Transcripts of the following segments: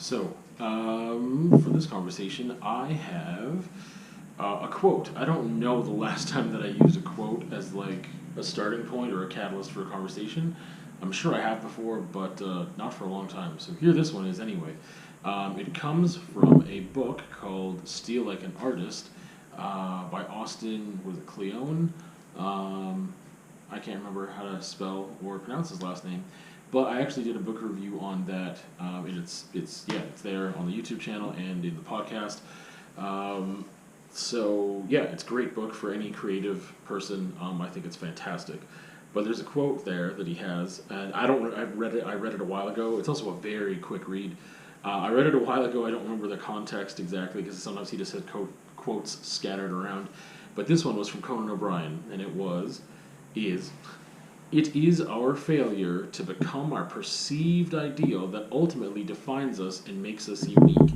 For this conversation, I have a quote. I don't know the last time that I used a quote as like a starting point or a catalyst for a conversation. I'm sure I have before, but not for a long time. So here this one is anyway. It comes from a book called Steal Like an Artist by Austin, was it Kleon? I can't remember how to spell or pronounce his last name. But I actually did a book review on that, and it's there on the YouTube channel and in the podcast. It's a great book for any creative person. I think it's fantastic. But there's a quote there that he has, and I read it a while ago. It's also a very quick read. I read it a while ago. I don't remember the context exactly because sometimes he just had quotes scattered around. But this one was from Conan O'Brien, and it is our failure to become our perceived ideal that ultimately defines us and makes us unique.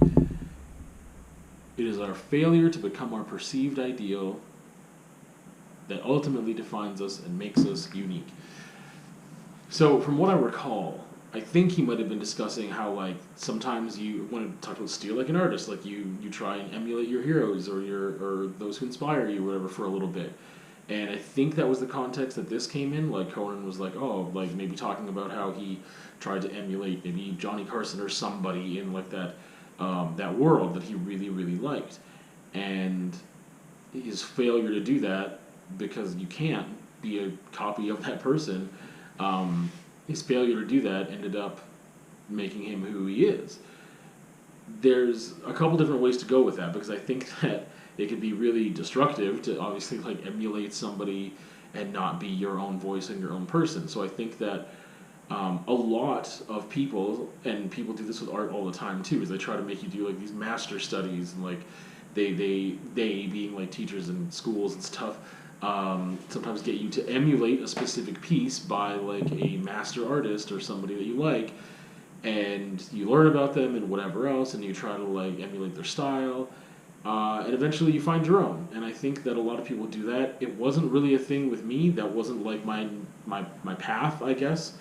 It is our failure to become our perceived ideal that ultimately defines us and makes us unique. So, from what I recall, I think he might have been discussing how, like, sometimes you want to talk about steal like an artist, like you try and emulate your heroes or those who inspire you, whatever, for a little bit. And I think that was the context that this came in. Like, Conan was like, maybe talking about how he tried to emulate maybe Johnny Carson or somebody in, like, that world that he really, really liked. And his failure to do that, because you can't be a copy of that person, his failure to do that ended up making him who he is. There's a couple different ways to go with that, because I think that it could be really destructive to obviously like emulate somebody and not be your own voice and your own person. So I think that a lot of people, and people do this with art all the time too, is they try to make you do like these master studies, and like they being like teachers in schools and stuff, sometimes get you to emulate a specific piece by like a master artist or somebody that you like, and you learn about them and whatever else, and you try to like emulate their style. And eventually you find your own. And I think that a lot of people do that. It wasn't really a thing with me. That wasn't like my path, I guess.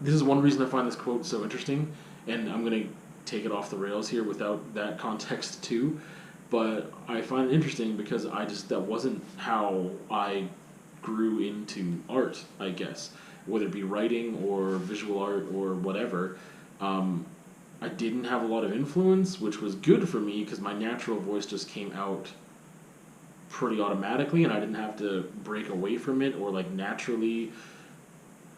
This is one reason I find this quote so interesting. And I'm going to take it off the rails here without that context too. But I find it interesting because that wasn't how I grew into art, I guess. Whether it be writing or visual art or whatever. I didn't have a lot of influence, which was good for me because my natural voice just came out pretty automatically, and I didn't have to break away from it or like naturally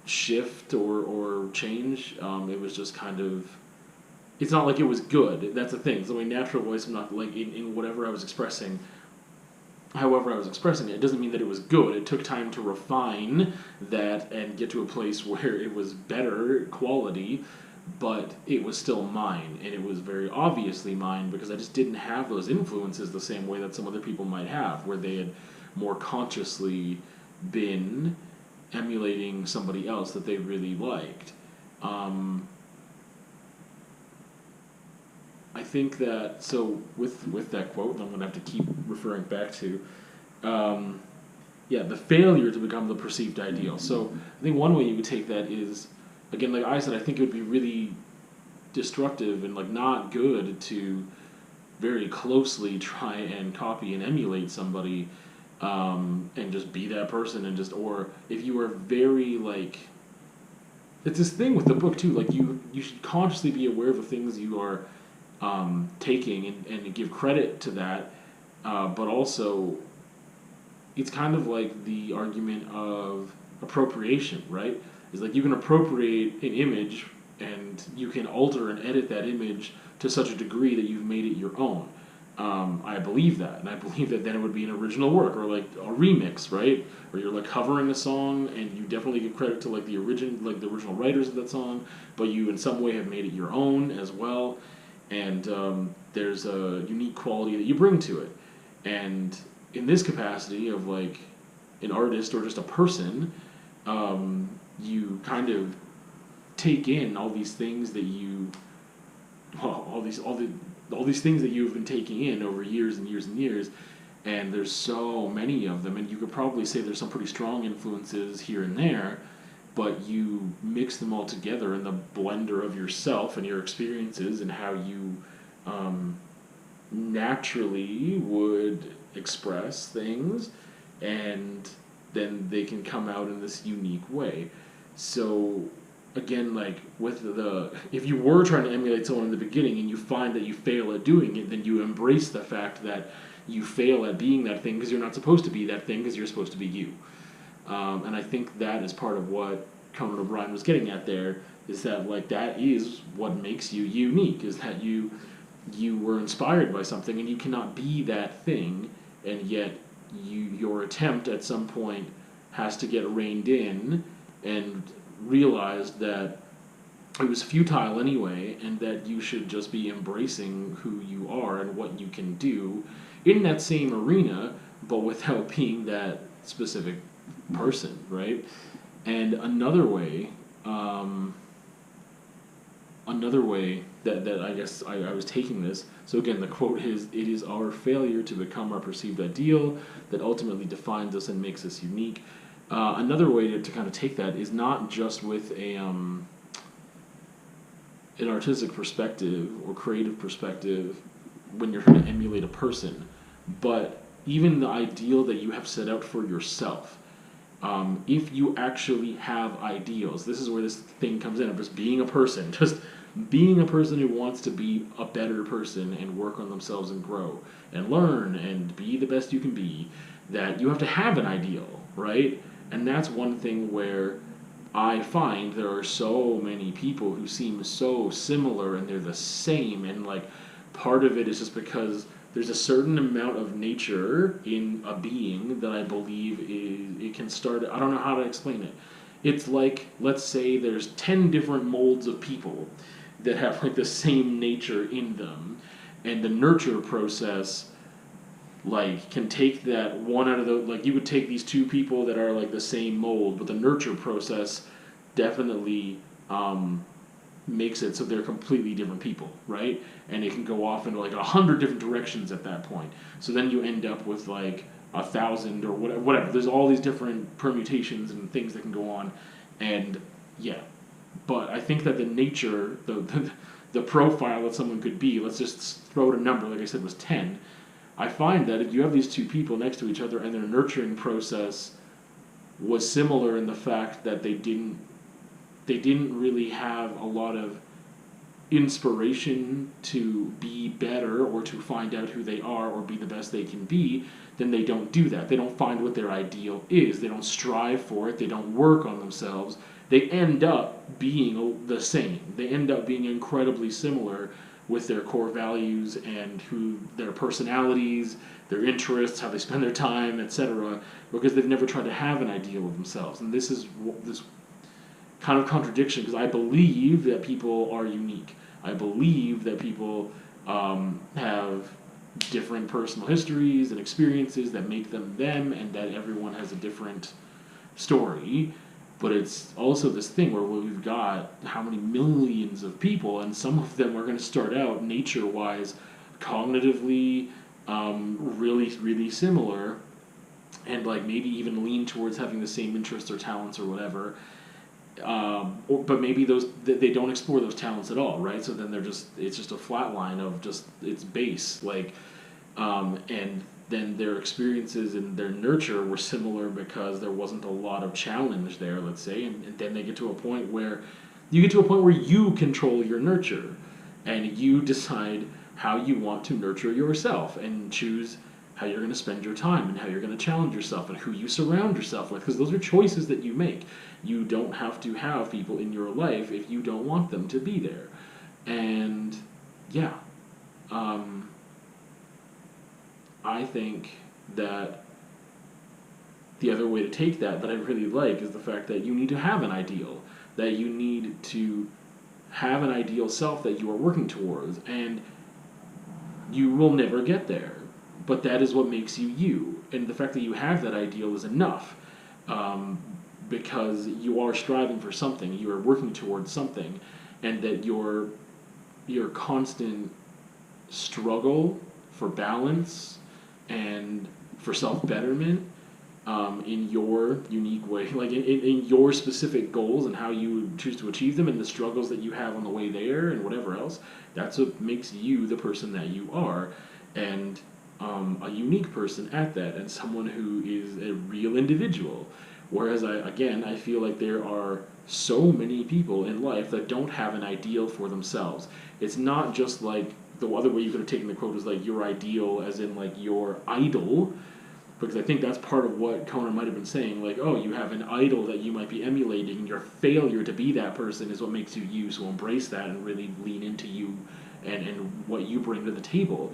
shift or change. It was just kind of, it's not like it was good. That's the thing. So my natural voice, I'm not like in whatever I was expressing, however I was expressing it doesn't mean that it was good. It took time to refine that and get to a place where it was better quality. But it was still mine, and it was very obviously mine because I just didn't have those influences the same way that some other people might have, where they had more consciously been emulating somebody else that they really liked. I think that, so with that quote, I'm going to have to keep referring back to, the failure to become the perceived ideal. So I think one way you would take that is, again, like I said, I think it would be really destructive and like not good to very closely try and copy and emulate somebody, and just be that person, and just, or if you are very like, it's this thing with the book too, like you should consciously be aware of the things you are taking and give credit to that, but also it's kind of like the argument of appropriation, right? Is like you can appropriate an image and you can alter and edit that image to such a degree that you've made it your own. I believe that, and I believe that then it would be an original work or like a remix, right? Or you're like covering a song, and you definitely give credit to like the original writers of that song, but you in some way have made it your own as well, and there's a unique quality that you bring to it. And in this capacity of like an artist or just a person, you kind of take in all these things that all these things that you've been taking in over years and years and years, and there's so many of them, and you could probably say there's some pretty strong influences here and there, but you mix them all together in the blender of yourself and your experiences and how you naturally would express things, and then they can come out in this unique way. So again, like with if you were trying to emulate someone in the beginning and you find that you fail at doing it, then you embrace the fact that you fail at being that thing because you're not supposed to be that thing because you're supposed to be you. And I think that is part of what Conan O'Brien was getting at there, is that like that is what makes you unique, is that you were inspired by something and you cannot be that thing, and yet your attempt at some point has to get reined in and realized that it was futile anyway, and that you should just be embracing who you are and what you can do in that same arena, but without being that specific person, right? And another way that I guess I was taking this, so again, the quote is, "It is our failure to become our perceived ideal that ultimately defines us and makes us unique." Another way to kind of take that is not just with an artistic perspective or creative perspective when you're trying to emulate a person, but even the ideal that you have set out for yourself. If you actually have ideals, this is where this thing comes in of just being a person, just being a person who wants to be a better person and work on themselves and grow and learn and be the best you can be, that you have to have an ideal, right? And that's one thing where I find there are so many people who seem so similar and they're the same, and like part of it is just because there's a certain amount of nature in a being that I believe it can start. I don't know how to explain it. It's like, let's say there's 10 different molds of people that have like the same nature in them, and the nurture process like can take that one out of the, like you would take these two people that are like the same mold, but the nurture process definitely makes it so they're completely different people, right? And it can go off into like 100 different directions at that point. So then you end up with like 1,000 or whatever. There's all these different permutations and things that can go on, and yeah. But I think that the nature, the profile that someone could be, let's just throw out a number, like I said, was 10. I find that if you have these two people next to each other and their nurturing process was similar in the fact that they didn't really have a lot of inspiration to be better or to find out who they are or be the best they can be, then they don't do that. They don't find what their ideal is. They don't strive for it. They don't work on themselves. They end up being the same. They end up being incredibly similar with their core values and who their personalities, their interests, how they spend their time, etc., because they've never tried to have an ideal of themselves. And this is this kind of contradiction, because I believe that people are unique. I believe that people have different personal histories and experiences that make them them, and that everyone has a different story. But it's also this thing where we've got how many millions of people, and some of them are going to start out nature-wise, cognitively, really, really similar, and like maybe even lean towards having the same interests or talents or whatever. But maybe they don't explore those talents at all, right? So then it's just a flat line of just its base, like, and then their experiences and their nurture were similar because there wasn't a lot of challenge there, let's say, and then they get to a point where you control your nurture, and you decide how you want to nurture yourself and choose how you're going to spend your time and how you're going to challenge yourself and who you surround yourself with, because those are choices that you make. You don't have to have people in your life if you don't want them to be there. And yeah, I think that the other way to take that I really like is the fact that you need to have an ideal, that you need to have an ideal self that you are working towards, and you will never get there, but that is what makes you you, and the fact that you have that ideal is enough, because you are striving for something, you are working towards something, and that your constant struggle for balance and for self-betterment in your unique way, like in your specific goals and how you choose to achieve them and the struggles that you have on the way there and whatever else. That's what makes you the person that you are, and a unique person at that, and someone who is a real individual. Whereas I feel like there are so many people in life that don't have an ideal for themselves. It's not just like the other way you could have taken the quote is like your ideal, as in like your idol, because I think that's part of what Conan might have been saying. Like, oh, you have an idol that you might be emulating, and your failure to be that person is what makes you you. So embrace that and really lean into you and what you bring to the table.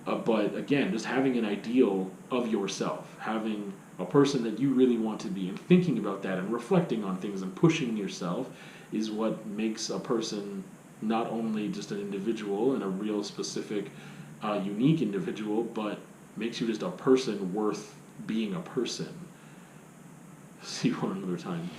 But again, just having an ideal of yourself, having a person that you really want to be, and thinking about that and reflecting on things and pushing yourself is what makes a person not only just an individual and a real specific, unique individual, but makes you just a person worth being a person. See you on another time.